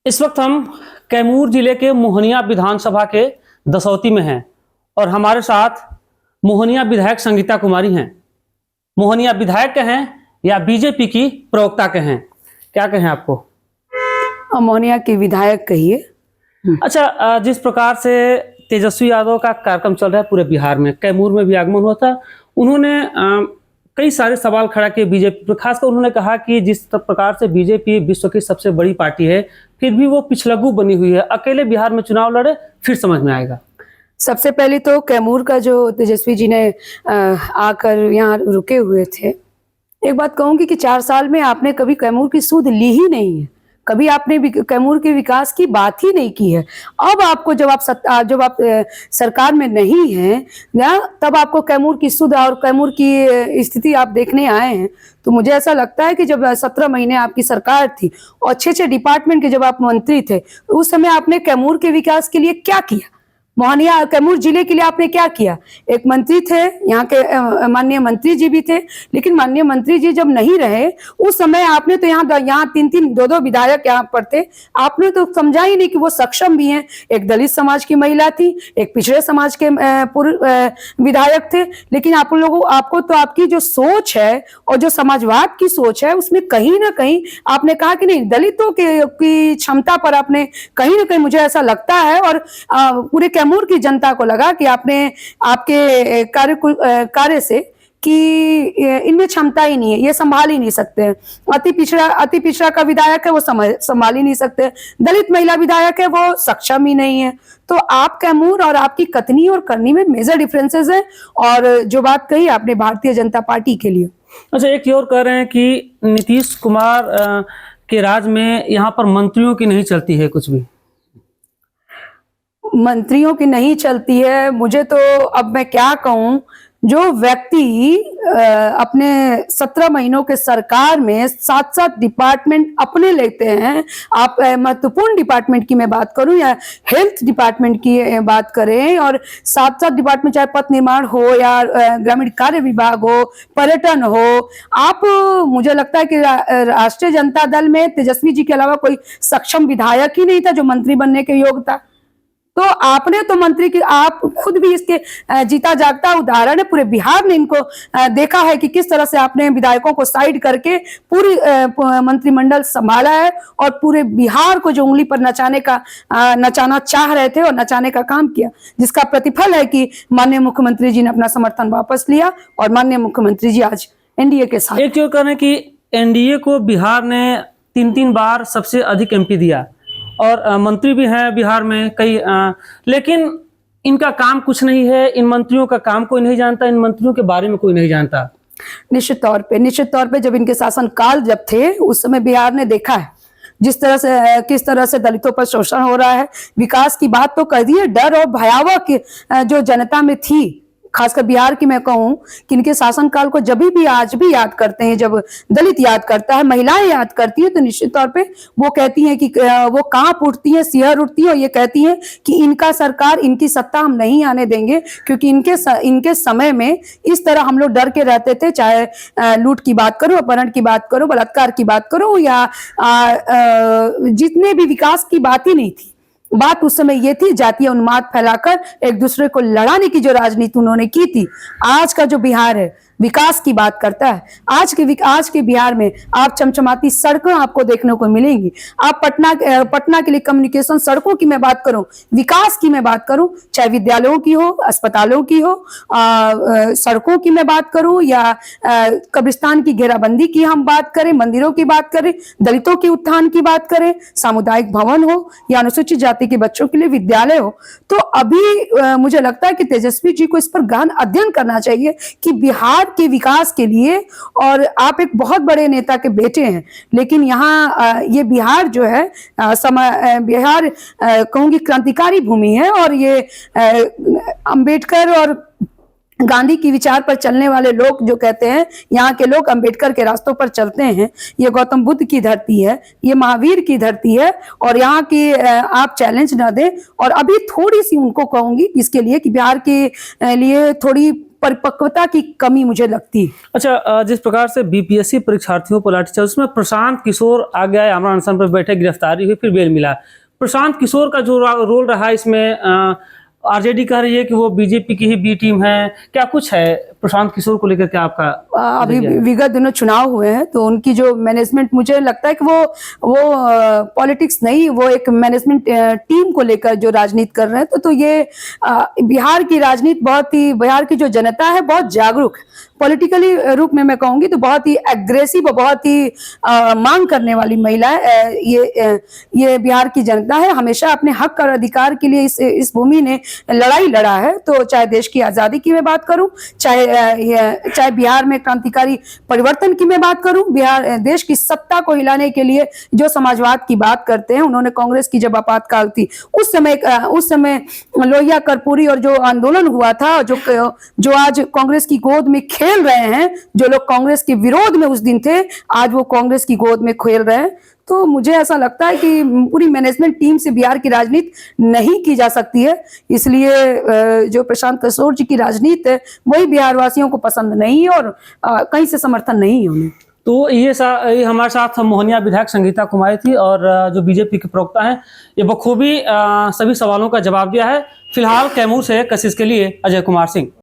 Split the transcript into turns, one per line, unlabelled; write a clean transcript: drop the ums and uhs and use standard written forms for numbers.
इस वक्त हम कैमूर जिले के मोहनिया विधानसभा के दसौती में हैं और हमारे साथ मोहनिया विधायक संगीता कुमारी हैं। मोहनिया विधायक कहें या बीजेपी की प्रवक्ता कहें, क्या कहें आपको?
मोहनिया के विधायक कहिए।
अच्छा, जिस प्रकार से तेजस्वी यादव का कार्यक्रम चल रहा है पूरे बिहार में, कैमूर में भी आगमन हुआ था, उन्होंने कई सारे सवाल खड़ा किए बीजेपी पर। खासकर उन्होंने कहा कि जिस प्रकार से बीजेपी विश्व की सबसे बड़ी पार्टी है, फिर भी वो पिछलग्गू बनी हुई है, अकेले बिहार में चुनाव लड़े फिर समझ में आएगा।
सबसे पहले तो कैमूर का जो तेजस्वी जी ने आकर यहाँ रुके हुए थे, एक बात कहूंगी कि 4 साल में आपने कभी कैमूर की सूध ली ही नहीं है, कभी आपने कैमूर के विकास की बात ही नहीं की है। अब आपको जब आप सरकार में नहीं हैं ना, तब आपको कैमूर की सुध और कैमूर की स्थिति आप देखने आए हैं। तो मुझे ऐसा लगता है कि जब 17 महीने आपकी सरकार थी और 6 डिपार्टमेंट के जब आप मंत्री थे, उस समय आपने कैमूर के विकास के लिए क्या किया? मोहनिया कैमूर जिले के लिए आपने क्या किया? एक मंत्री थे, यहाँ के माननीय मंत्री जी भी थे, लेकिन माननीय मंत्री जी जब नहीं रहे उस समय आपने तो यहाँ 3-3 2-2 विधायक यहाँ पर थे, आपने तो समझा ही नहीं कि वो सक्षम भी हैं। एक दलित समाज की महिला थी, एक पिछड़े समाज के विधायक थे, लेकिन आपको तो आपकी जो सोच है और जो समाजवाद की सोच है, उसमें कहीं ना कहीं आपने कहा कि नहीं, दलितों की क्षमता पर आपने कहीं ना कहीं, मुझे ऐसा लगता है और पूरे कैमूर की जनता को लगा कि आपके कार्य से कि इनमें क्षमता ही नहीं है, ये संभाल ही नहीं सकते हैं। अति पिछड़ा का विधायक है, वो संभाल ही नहीं सकते। दलित महिला विधायक है, वो सक्षम ही नहीं है। तो आप कैमूर और आपकी कथनी और करनी में मेजर डिफरेंसेस हैं। और जो बात कही आपने भारतीय जनता पार्टी के लिए,
अच्छा, एक और कह रहे हैं कि नीतीश कुमार के राज में यहाँ पर मंत्रियों की नहीं चलती है, कुछ भी
मंत्रियों की नहीं चलती है। मुझे तो अब मैं क्या कहूं, जो व्यक्ति अपने 17 महीनों के सरकार में 7-7 डिपार्टमेंट अपने लेते हैं, आप महत्वपूर्ण डिपार्टमेंट की मैं बात करूं या हेल्थ डिपार्टमेंट की बात करें, और 7-7 डिपार्टमेंट, चाहे पथ निर्माण हो या ग्रामीण कार्य विभाग हो, पर्यटन हो, आप मुझे लगता है कि राष्ट्रीय जनता दल में तेजस्वी जी के अलावा कोई सक्षम विधायक ही नहीं था जो मंत्री बनने के योग्य था। तो आपने तो मंत्री की, आप खुद भी इसके जीता जागता उदाहरण है। पूरे बिहार ने इनको देखा है कि किस तरह से आपने विधायकों को साइड करके पूरी मंत्रिमंडल संभाला है और पूरे बिहार को जो उंगली पर नचाना चाह रहे थे और नचाने का काम किया, जिसका प्रतिफल है कि माननीय मुख्यमंत्री जी ने अपना समर्थन वापस लिया और माननीय मुख्यमंत्री जी आज एनडीए के साथ।
एक क्यों कहना कि एनडीए को बिहार ने 3-3 बार सबसे अधिक एमपी दिया और मंत्री भी हैं बिहार में कई, लेकिन इनका काम कुछ नहीं है। इन मंत्रियों का काम कोई नहीं जानता, इन मंत्रियों के बारे में कोई नहीं जानता।
निश्चित तौर पे जब इनके शासनकाल जब थे, उस समय बिहार ने देखा है किस तरह से दलितों पर शोषण हो रहा है। विकास की बात तो कर दी है, डर और भयावह जो जनता में थी, खासकर बिहार की मैं कहूं कि इनके शासनकाल को जब भी आज भी याद करते हैं, जब दलित याद करता है, महिलाएं याद करती हैं, तो निश्चित तौर पे वो कहती हैं कि वो कांप उठती हैं, सिहर उठती हैं और ये कहती हैं कि इनका सरकार, इनकी सत्ता हम नहीं आने देंगे, क्योंकि इनके समय में इस तरह हम लोग डर के रहते थे। चाहे लूट की बात करो, अपहरण की बात करो, बलात्कार की बात करो, या जितने भी विकास की बात ही नहीं थी। बात उस समय ये थी, जातीय उन्माद फैलाकर एक दूसरे को लड़ाने की जो राजनीति उन्होंने की थी। आज का जो बिहार है, विकास की बात करता है। आज के बिहार में आप चमचमाती सड़कें आपको देखने को मिलेंगी। आप पटना के लिए कम्युनिकेशन सड़कों की मैं बात करूं, विकास की मैं बात करूं, चाहे विद्यालयों की हो, अस्पतालों की हो, सड़कों की मैं बात करूं, या कब्रिस्तान की घेराबंदी की हम बात करें, मंदिरों की बात करें, दलितों के उत्थान की बात करें, सामुदायिक भवन हो या अनुसूचित जाति के बच्चों के लिए विद्यालय हो, तो अभी मुझे लगता है कि तेजस्वी जी को इस पर गहन अध्ययन करना चाहिए कि बिहार के विकास के लिए, और आप एक बहुत बड़े नेता के बेटे हैं, लेकिन यहाँ ये बिहार जो है बिहार कहूंगी क्रांतिकारी भूमि है, और ये अंबेडकर और गांधी की विचार पर चलने वाले लोग जो कहते हैं, यहाँ के लोग अंबेडकर के रास्तों पर चलते हैं। ये गौतम बुद्ध की धरती है, ये महावीर की धरती है, और यहाँ की आप चैलेंज न दें। और अभी थोड़ी सी उनको कहूंगी इसके लिए कि बिहार के लिए थोड़ी परिपक्वता की कमी मुझे लगती है।
अच्छा, जिस प्रकार से बीपीएससी परीक्षार्थियों पर लाठीचार्ज, उसमें प्रशांत किशोर आ गया, आमरण अनशन पर बैठे, गिरफ्तारी हुई, फिर बेल मिला। प्रशांत किशोर का जो रोल रहा इसमें, आरजेडी कह रही है कि वो बीजेपी की ही बी टीम है, क्या कुछ है प्रशांत किशोर को लेकर के आपका?
अभी विगत दिनों चुनाव हुए हैं तो उनकी जो मैनेजमेंट, मुझे लगता है कि वो पॉलिटिक्स नहीं, वो एक मैनेजमेंट टीम को लेकर जो राजनीति कर रहे हैं। तो ये बिहार की राजनीति बहुत ही, बिहार की जो जनता है बहुत जागरूक है। पॉलिटिकली रूप में मैं कहूंगी तो बहुत ही एग्रेसिव और बहुत ही मांग करने वाली महिला है। ये बिहार की जनता है, हमेशा अपने हक और अधिकार के लिए इस भूमि ने लड़ाई लड़ा है। तो चाहे देश की आजादी की मैं बात करूं, चाहे बिहार में क्रांतिकारी परिवर्तन की मैं बात करूं, बिहार देश की सत्ता को हिलाने के लिए जो समाजवाद की बात करते हैं, उन्होंने कांग्रेस की जब आपातकाल थी उस समय लोहिया कर्पूरी और जो आंदोलन हुआ था, जो आज कांग्रेस की गोद में खेल रहे हैं, जो लोग कांग्रेस के विरोध में उस दिन थे, आज वो कांग्रेस की गोद में खेल रहे हैं। तो मुझे ऐसा लगता है कि पूरी मैनेजमेंट टीम से बिहार की राजनीति नहीं की जा सकती है। इसलिए जो प्रशांत किशोर जी की राजनीति है वही बिहार वासियों को पसंद नहीं है और कहीं से समर्थन नहीं है उन्हें।
तो ये हमारे साथ मोहनिया विधायक संगीता कुमारी थी, और जो बीजेपी के प्रवक्ता हैं, ये बखूबी सभी सवालों का जवाब दिया है। फिलहाल कैमूर से कशिश के लिए अजय कुमार सिंह।